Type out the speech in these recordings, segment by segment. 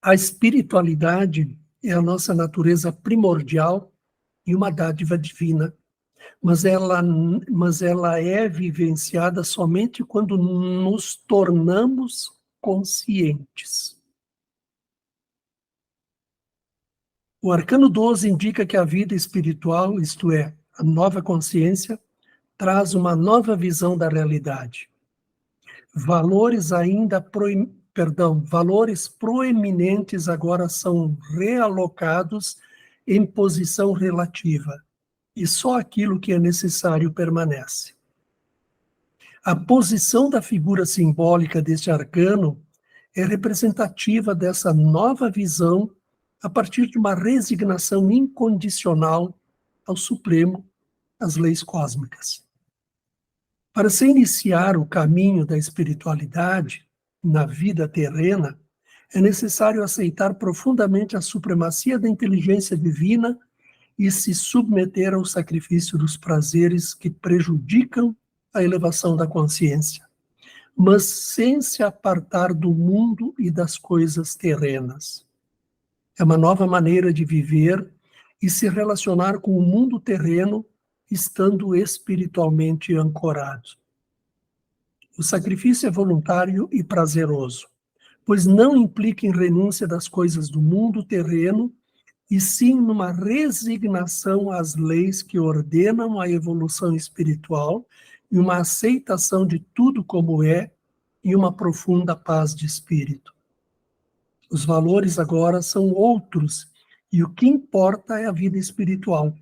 A espiritualidade é a nossa natureza primordial e uma dádiva divina, mas ela é vivenciada somente quando nos tornamos conscientes. O arcano 12 indica que a vida espiritual, isto é, a nova consciência, traz uma nova visão da realidade. Valores proeminentes agora são realocados em posição relativa, e só aquilo que é necessário permanece. A posição da figura simbólica deste arcano é representativa dessa nova visão a partir de uma resignação incondicional ao Supremo, às leis cósmicas. Para se iniciar o caminho da espiritualidade na vida terrena, é necessário aceitar profundamente a supremacia da inteligência divina e se submeter ao sacrifício dos prazeres que prejudicam a elevação da consciência, mas sem se apartar do mundo e das coisas terrenas. É uma nova maneira de viver e se relacionar com o mundo terreno, estando espiritualmente ancorado. O sacrifício é voluntário e prazeroso, pois não implica em renúncia das coisas do mundo terreno, e sim numa resignação às leis que ordenam a evolução espiritual e uma aceitação de tudo como é e uma profunda paz de espírito. Os valores agora são outros e o que importa é a vida espiritual.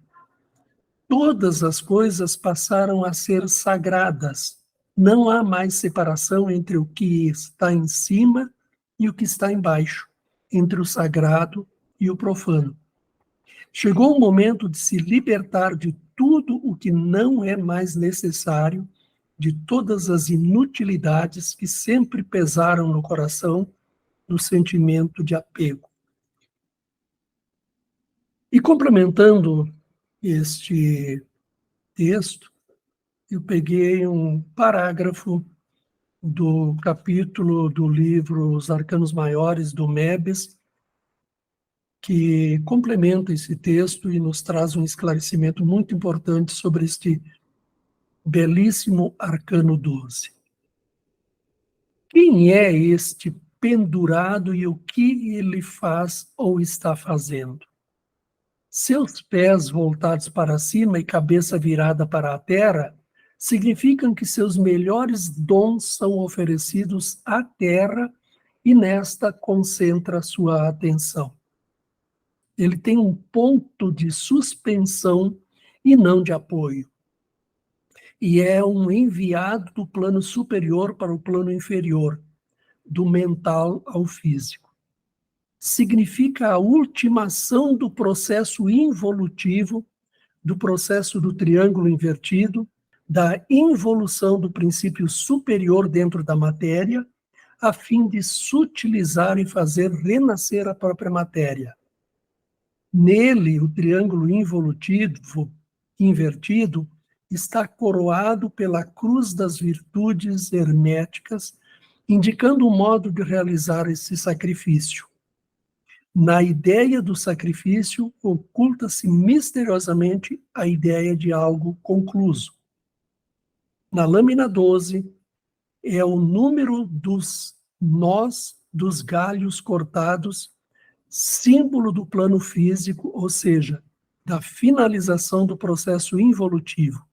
Todas as coisas passaram a ser sagradas. Não há mais separação entre o que está em cima e o que está embaixo, entre o sagrado e o profano. Chegou o momento de se libertar de tudo o que não é mais necessário, de todas as inutilidades que sempre pesaram no coração do sentimento de apego. E complementando este texto, eu peguei um parágrafo do capítulo do livro Os Arcanos Maiores, do Mebes, que complementa esse texto e nos traz um esclarecimento muito importante sobre este belíssimo Arcano 12. Quem é este pendurado e o que ele faz ou está fazendo? Seus pés voltados para cima e cabeça virada para a terra significam que seus melhores dons são oferecidos à terra e nesta concentra sua atenção. Ele tem um ponto de suspensão e não de apoio. E é um enviado do plano superior para o plano inferior, do mental ao físico. Significa a ultimação do processo involutivo, do processo do triângulo invertido, da involução do princípio superior dentro da matéria, a fim de sutilizar e fazer renascer a própria matéria. Nele, o triângulo involutivo, invertido, está coroado pela cruz das virtudes herméticas, indicando o modo de realizar esse sacrifício. Na ideia do sacrifício, oculta-se misteriosamente a ideia de algo concluso. Na lâmina 12, é o número dos nós dos galhos cortados, símbolo do plano físico, ou seja, da finalização do processo involutivo.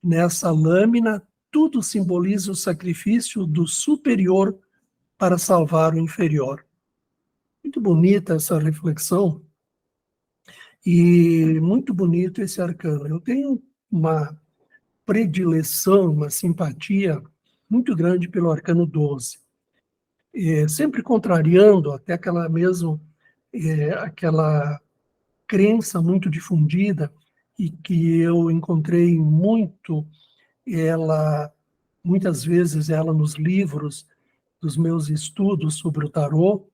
Nessa lâmina, tudo simboliza o sacrifício do superior para salvar o inferior. Muito bonita essa reflexão e muito bonito esse arcano. Eu tenho uma predileção, uma simpatia muito grande pelo arcano 12. Sempre contrariando até aquela crença muito difundida e que eu encontrei muitas vezes ela nos livros dos meus estudos sobre o tarô,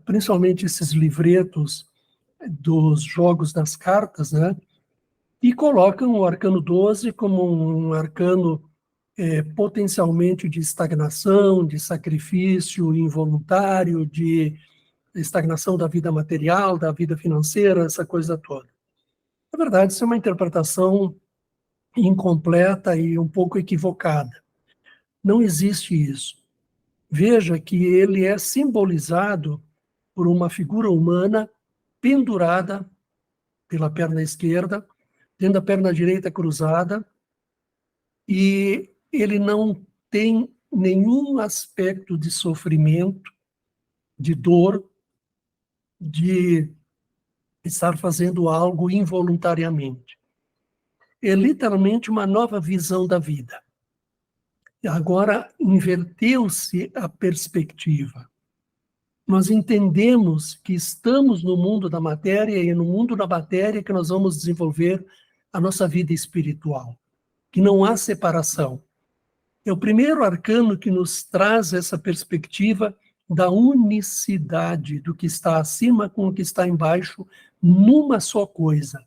principalmente esses livretos dos jogos das cartas, né? E colocam o arcano 12 como um arcano potencialmente de estagnação, de sacrifício involuntário, de estagnação da vida material, da vida financeira, essa coisa toda. Na verdade, isso é uma interpretação incompleta e um pouco equivocada. Não existe isso. Veja que ele é simbolizado por uma figura humana pendurada pela perna esquerda, tendo a perna direita cruzada, e ele não tem nenhum aspecto de sofrimento, de dor, de estar fazendo algo involuntariamente. É literalmente uma nova visão da vida. Agora inverteu-se a perspectiva. Nós entendemos que estamos no mundo da matéria e é no mundo da matéria que nós vamos desenvolver a nossa vida espiritual, que não há separação. É o primeiro arcano que nos traz essa perspectiva da unicidade do que está acima com o que está embaixo, numa só coisa.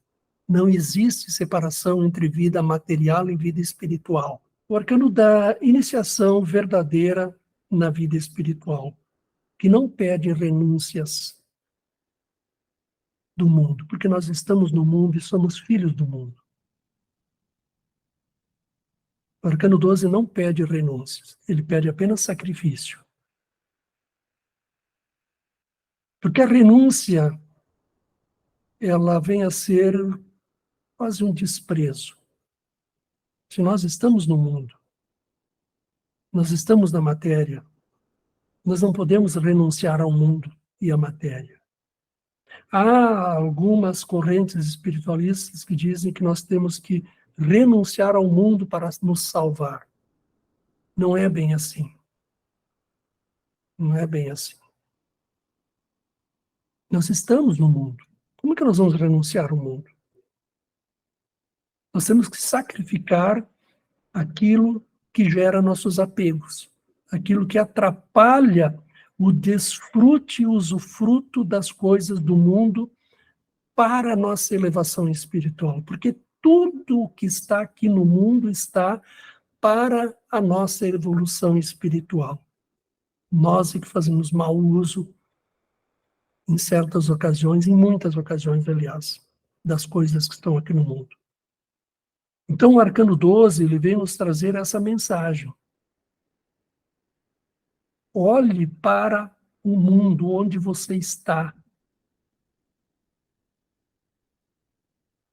Não existe separação entre vida material e vida espiritual. O arcano da iniciação verdadeira na vida espiritual, que não pede renúncias do mundo, porque nós estamos no mundo e somos filhos do mundo. O arcano 12 não pede renúncias, ele pede apenas sacrifício. Porque a renúncia, ela vem a ser quase um desprezo. Se nós estamos no mundo, nós estamos na matéria, nós não podemos renunciar ao mundo e à matéria. Há algumas correntes espiritualistas que dizem que nós temos que renunciar ao mundo para nos salvar. Não é bem assim. Não é bem assim. Nós estamos no mundo. Como é que nós vamos renunciar ao mundo? Nós temos que sacrificar aquilo que gera nossos apegos, aquilo que atrapalha o desfrute e usufruto das coisas do mundo para a nossa elevação espiritual. Porque tudo o que está aqui no mundo está para a nossa evolução espiritual. Nós é que fazemos mau uso, em certas ocasiões, em muitas ocasiões, aliás, das coisas que estão aqui no mundo. Então, o Arcano 12, ele vem nos trazer essa mensagem. Olhe para o mundo onde você está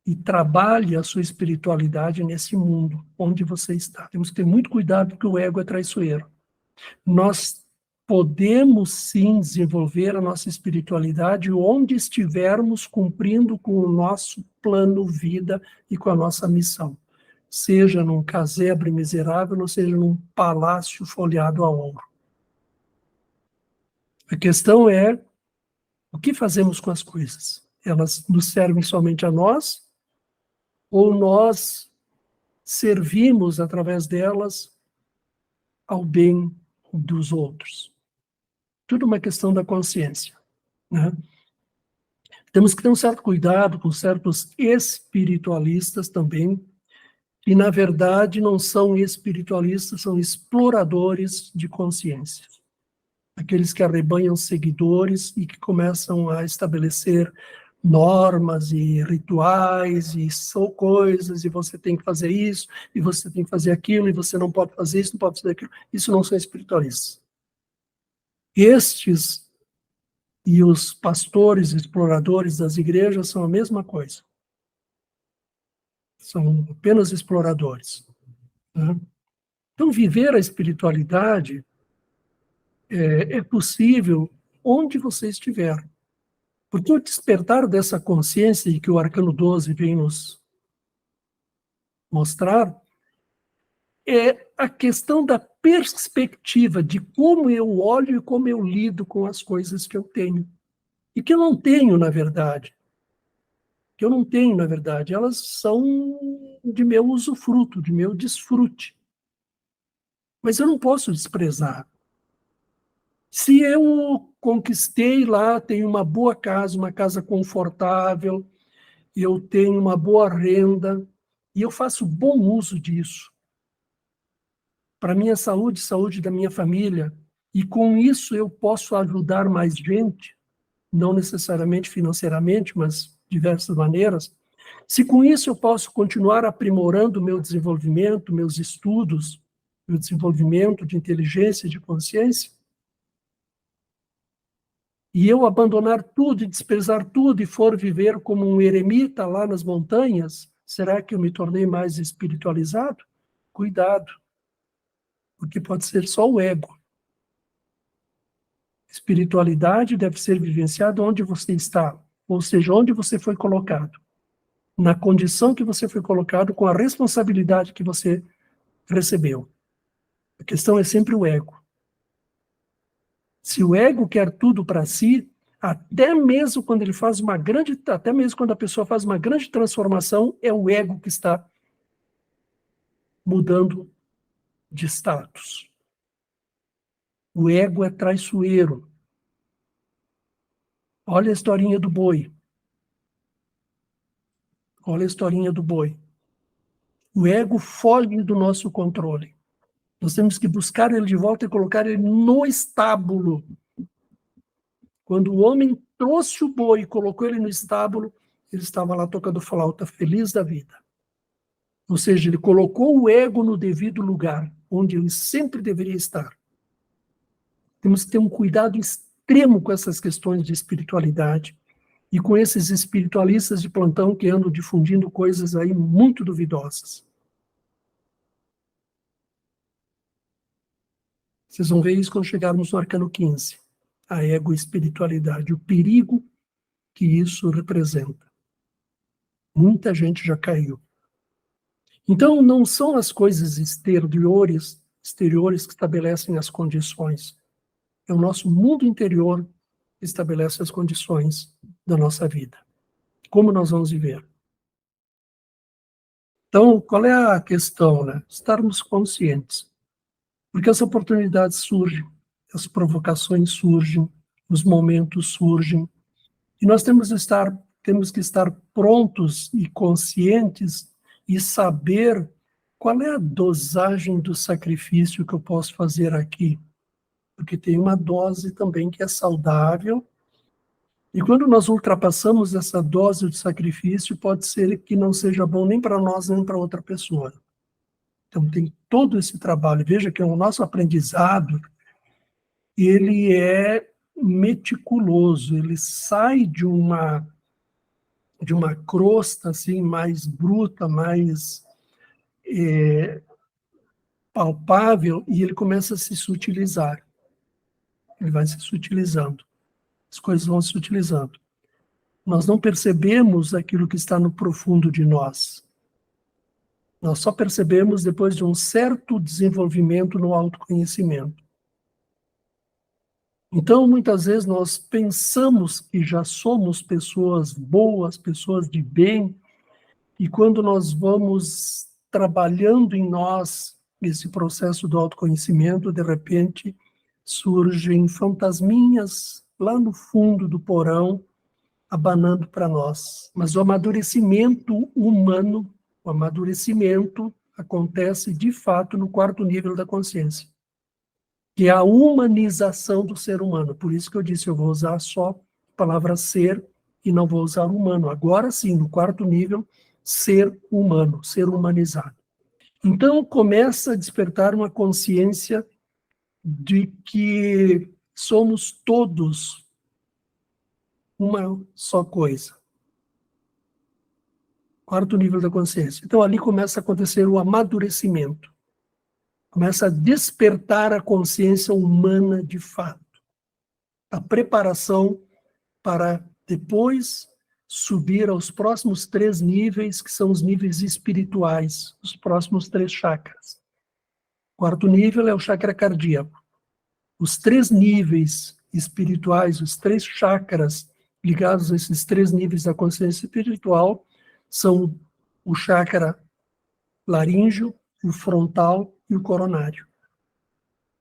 e trabalhe a sua espiritualidade nesse mundo onde você está. Temos que ter muito cuidado porque o ego é traiçoeiro. Nós podemos sim desenvolver a nossa espiritualidade onde estivermos cumprindo com o nosso plano vida e com a nossa missão. Seja num casebre miserável, ou seja num palácio folheado a ouro. A questão é o que fazemos com as coisas? Elas nos servem somente a nós? Ou nós servimos através delas ao bem dos outros? Tudo uma questão da consciência, né? Temos que ter um certo cuidado com certos espiritualistas também, que na verdade não são espiritualistas, são exploradores de consciência. Aqueles que arrebanham seguidores e que começam a estabelecer normas e rituais e são coisas, e você tem que fazer isso, e você tem que fazer aquilo, e você não pode fazer isso, não pode fazer aquilo. Isso não são espiritualistas. Estes e os pastores exploradores das igrejas são a mesma coisa. São apenas exploradores, né? Então, viver a espiritualidade é possível onde você estiver. Porque o despertar dessa consciência e que o Arcano 12 vem nos mostrar é a questão da perspectiva de como eu olho e como eu lido com as coisas que eu tenho. E que eu não tenho, na verdade. Que eu não tenho, na verdade. Elas são de meu usufruto, de meu desfrute. Mas eu não posso desprezar. Se eu conquistei lá, tenho uma boa casa, uma casa confortável, eu tenho uma boa renda, e eu faço bom uso disso, para minha saúde, saúde da minha família, e com isso eu posso ajudar mais gente, não necessariamente financeiramente, mas de diversas maneiras, se com isso eu posso continuar aprimorando o meu desenvolvimento, meus estudos, meu desenvolvimento de inteligência, de consciência, e eu abandonar tudo e desprezar tudo e for viver como um eremita lá nas montanhas, será que eu me tornei mais espiritualizado? Cuidado, porque pode ser só o ego. Espiritualidade deve ser vivenciada onde você está, ou seja, onde você foi colocado, na condição que você foi colocado, com a responsabilidade que você recebeu. A questão é sempre o ego. Se o ego quer tudo para si, até mesmo quando a pessoa faz uma grande transformação, é o ego que está mudando de status. O ego é traiçoeiro. Olha a historinha do boi. Olha a historinha do boi. O ego foge do nosso controle. Nós temos que buscar ele de volta e colocar ele no estábulo. Quando o homem trouxe o boi e colocou ele no estábulo, ele estava lá tocando flauta, feliz da vida. Ou seja, ele colocou o ego no devido lugar, onde ele sempre deveria estar. Temos que ter um cuidado extremo com essas questões de espiritualidade e com esses espiritualistas de plantão que andam difundindo coisas aí muito duvidosas. Vocês vão ver isso quando chegarmos no arcano 15. A ego-espiritualidade, o perigo que isso representa. Muita gente já caiu. Então, não são as coisas exteriores que estabelecem as condições. É o nosso mundo interior que estabelece as condições da nossa vida. Como nós vamos viver? Então, qual é a questão, né? Estarmos conscientes. Porque as oportunidades surgem, as provocações surgem, os momentos surgem, e nós temos que estar prontos e conscientes e saber qual é a dosagem do sacrifício que eu posso fazer aqui. Porque tem uma dose também que é saudável, e quando nós ultrapassamos essa dose de sacrifício, pode ser que não seja bom nem para nós, nem para outra pessoa. Então tem todo esse trabalho. Veja que o nosso aprendizado, ele é meticuloso, ele sai de uma crosta assim mais bruta, mais palpável, e ele começa a se sutilizar. Ele vai se sutilizando. As coisas vão se sutilizando. Nós não percebemos aquilo que está no profundo de nós. Nós só percebemos depois de um certo desenvolvimento no autoconhecimento. Então, muitas vezes, nós pensamos que já somos pessoas boas, pessoas de bem, e quando nós vamos trabalhando em nós esse processo do autoconhecimento, de repente, surgem fantasminhas lá no fundo do porão, abanando para nós. Mas o amadurecimento humano, o amadurecimento acontece, de fato, no quarto nível da consciência, que é a humanização do ser humano. Por isso que eu disse, eu vou usar só a palavra ser e não vou usar humano. Agora sim, no quarto nível, ser humano, ser humanizado. Então, começa a despertar uma consciência de que somos todos uma só coisa. Quarto nível da consciência. Então, ali começa a acontecer o amadurecimento. Começa a despertar a consciência humana de fato. A preparação para depois subir aos próximos 3 níveis, que são os níveis espirituais, os próximos 3 chakras. O quarto nível é o chakra cardíaco. Os 3 níveis espirituais, os 3 chakras ligados a esses 3 níveis da consciência espiritual, são o chakra laríngeo, o frontal e o coronário.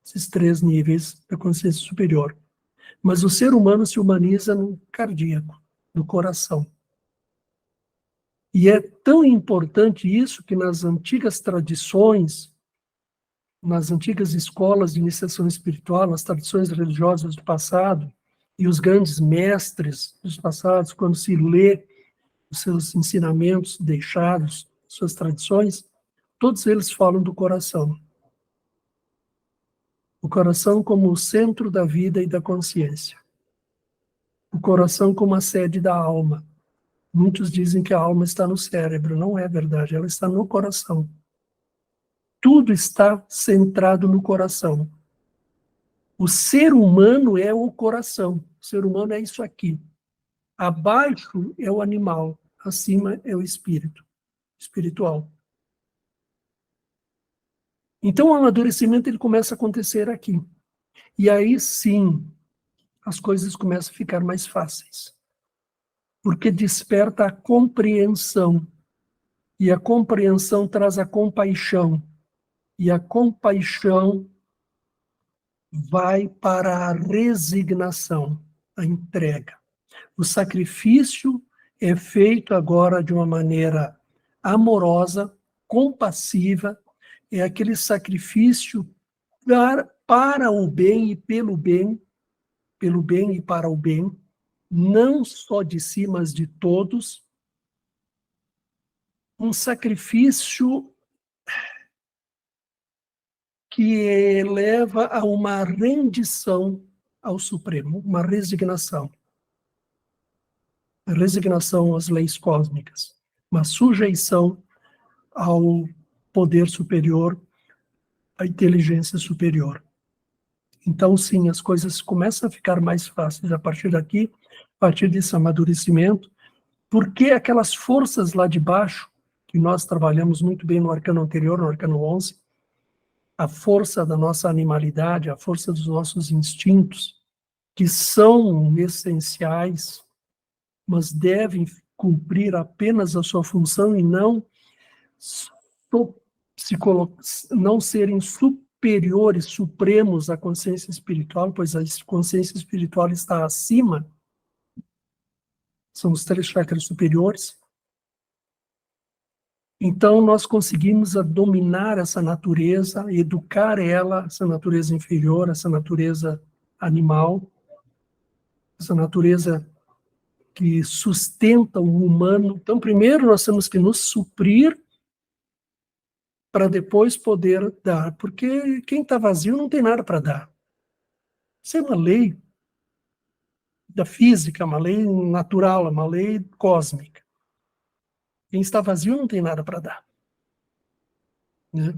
Esses 3 níveis da consciência superior. Mas o ser humano se humaniza no cardíaco, no coração. E é tão importante isso que nas antigas tradições, nas antigas escolas de iniciação espiritual, nas tradições religiosas do passado, E os grandes mestres dos passados, quando se lê os seus ensinamentos deixados, suas tradições, todos eles falam do coração. O coração como o centro da vida e da consciência. O coração como a sede da alma. Muitos dizem que a alma está no cérebro. Não é verdade, ela está no coração. Tudo está centrado no coração. O ser humano é o coração. O ser humano é isso aqui. Abaixo é o animal, acima é o espírito, espiritual. Então o amadurecimento ele começa a acontecer aqui. E aí sim, as coisas começam a ficar mais fáceis. Porque desperta a compreensão. E a compreensão traz a compaixão. E a compaixão vai para a resignação, a entrega. O sacrifício é feito agora de uma maneira amorosa, compassiva, é aquele sacrifício para o bem e pelo bem e para o bem, não só de si, mas de todos. Um sacrifício que leva a uma rendição ao Supremo, uma resignação. A resignação às leis cósmicas, uma sujeição ao poder superior, à inteligência superior. Então, sim, as coisas começam a ficar mais fáceis a partir daqui, a partir desse amadurecimento, porque aquelas forças lá de baixo, que nós trabalhamos muito bem no arcano anterior, no arcano 11, a força da nossa animalidade, a força dos nossos instintos, que são essenciais, mas devem cumprir apenas a sua função e não não serem superiores, supremos à consciência espiritual, pois a consciência espiritual está acima, são os 3 chakras superiores. Então, nós conseguimos dominar essa natureza, educar ela, essa natureza inferior, essa natureza animal, essa natureza que sustenta o humano. Então, primeiro nós temos que nos suprir para depois poder dar, porque quem está vazio não tem nada para dar. Isso é uma lei da física, uma lei natural, uma lei cósmica. Quem está vazio não tem nada para dar. Né?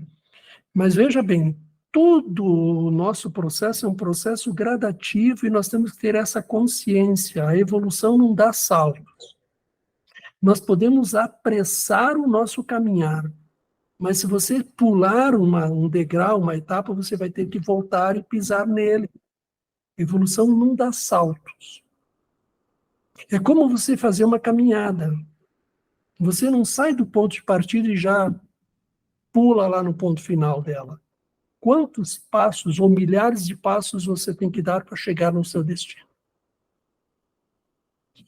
Mas veja bem, todo o nosso processo é um processo gradativo e nós temos que ter essa consciência. A evolução não dá saltos. Nós podemos apressar o nosso caminhar, mas se você pular um degrau, uma etapa, você vai ter que voltar e pisar nele. A evolução não dá saltos. É como você fazer uma caminhada. Você não sai do ponto de partida e já pula lá no ponto final dela. Quantos passos ou milhares de passos você tem que dar para chegar no seu destino?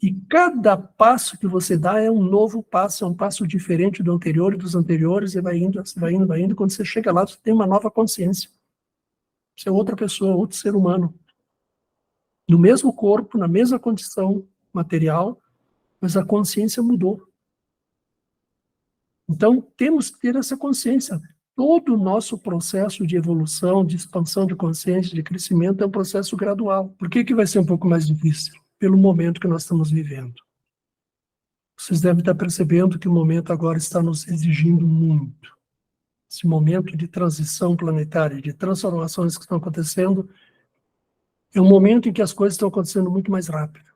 E cada passo que você dá é um novo passo, é um passo diferente do anterior e dos anteriores, e vai indo, vai indo, vai indo. Quando você chega lá, você tem uma nova consciência. Você é outra pessoa, outro ser humano. No mesmo corpo, na mesma condição material, mas a consciência mudou. Então, temos que ter essa consciência. Todo o nosso processo de evolução, de expansão de consciência, de crescimento, é um processo gradual. Por que vai ser um pouco mais difícil? Pelo momento que nós estamos vivendo. Vocês devem estar percebendo que o momento agora está nos exigindo muito. Esse momento de transição planetária, de transformações que estão acontecendo, é um momento em que as coisas estão acontecendo muito mais rápido.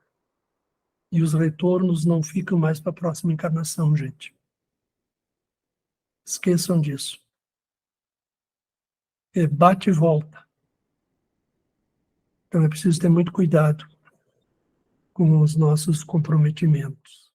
E os retornos não ficam mais para a próxima encarnação, gente. Esqueçam disso. É bate e volta. Então é preciso ter muito cuidado com os nossos comprometimentos.